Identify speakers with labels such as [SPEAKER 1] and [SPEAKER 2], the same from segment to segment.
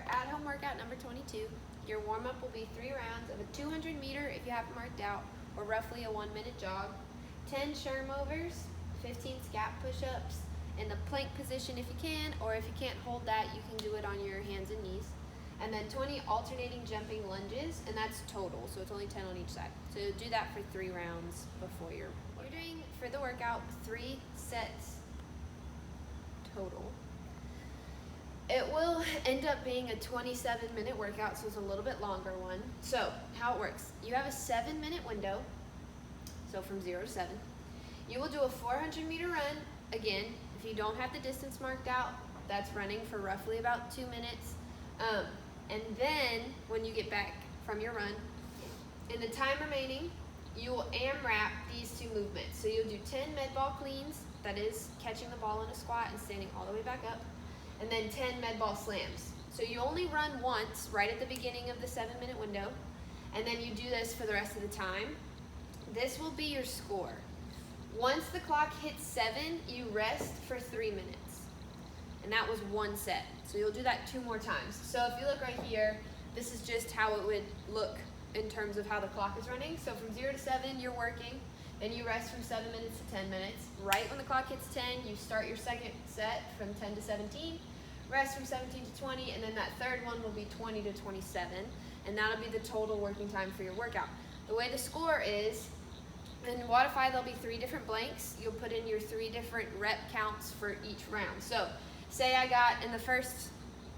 [SPEAKER 1] at-home workout number 22. Your warm-up will be 3 rounds of a 200 meter if you have it marked out, or roughly a 1-minute jog, 10 Sherm overs, 15 scap push-ups, in the plank position if you can, or if you can't hold that, you can do it on your hands and knees. And then 20 alternating jumping lunges, and that's total, so it's only 10 on each side. So do that for 3 rounds before you're doing, for the workout, 3 sets total. It will end up being a 27-minute workout, so it's a little bit longer one. So how it works, you have a 7-minute window, so from 0 to 7. You will do a 400 meter run. Again, if you don't have the distance marked out, that's running for roughly about 2 minutes. And then when you get back from your run, in the time remaining, you will AMRAP these 2 movements. So you'll do 10 med ball cleans, that is catching the ball in a squat and standing all the way back up, and then 10 med ball slams. So you only run once right at the beginning of the 7-minute window, and then you do this for the rest of the time. This will be your score. Once the clock hits 7, you rest for 3 minutes. And that was 1 set. So you'll do that 2 more times. So if you look right here, this is just how it would look in terms of how the clock is running. So from 0 to 7, you're working, and you rest from 7 minutes to 10 minutes. Right when the clock hits 10, you start your second set from 10 to 17, rest from 17 to 20, and then that third one will be 20 to 27, and that'll be the total working time for your workout. The way the score is, in Wodify, there'll be 3 different blanks. You'll put in your 3 different rep counts for each round. So say I got in the first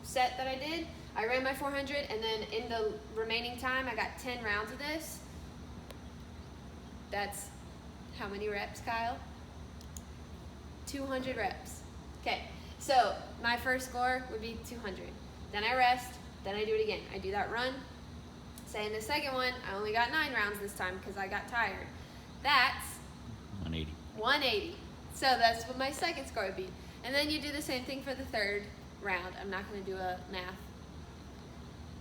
[SPEAKER 1] set that I did, I ran my 400, and then in the remaining time, I got 10 rounds of this. That's how many reps, Kyle? 200 reps. Okay, so my first score would be 200. Then I rest, then I do it again. I do that run. Say in the second one, I only got 9 rounds this time because I got tired. That's
[SPEAKER 2] 180.
[SPEAKER 1] 180. So that's what my second score would be. And then you do the same thing for the third round. I'm not going to do a math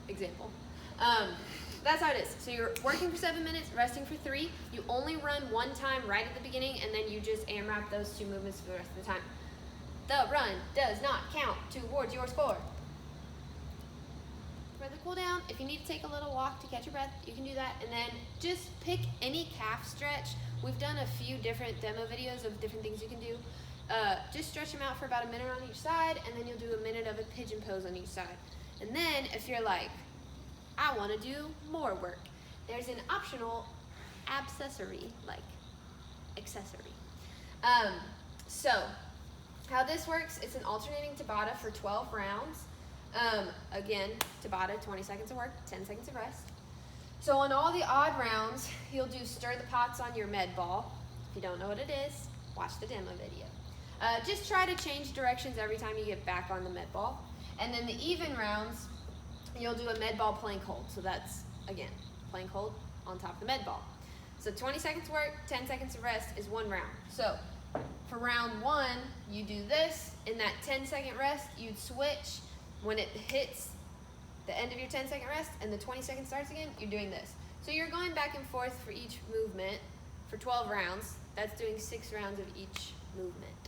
[SPEAKER 1] example. That's how it is. So you're working for 7 minutes, resting for 3. You only run 1 time right at the beginning, and then you just AMRAP those 2 movements for the rest of the time. The run does not count towards your score. For the cool down, if you need to take a little walk to catch your breath, you can do that. And then just pick any calf stretch. We've done a few different demo videos of different things you can do. Just stretch them out for about a minute on each side, and then you'll do a minute of a pigeon pose on each side. And then if you're like, I want to do more work, there's an optional accessory. So how this works, it's an alternating Tabata for 12 rounds. Again, Tabata, 20 seconds of work, 10 seconds of rest. So on all the odd rounds, you'll do stir the pots on your med ball. If you don't know what it is, watch the demo video. Just try to change directions every time you get back on the med ball. And then the even rounds, you'll do a med ball plank hold. So that's, again, plank hold on top of the med ball. So 20 seconds work, 10 seconds of rest is 1 round. So for round 1, you do this. In that 10-second rest, you'd switch. When it hits the end of your 10-second rest and the 20 seconds starts again, you're doing this. So you're going back and forth for each movement for 12 rounds. That's doing 6 rounds of each movement.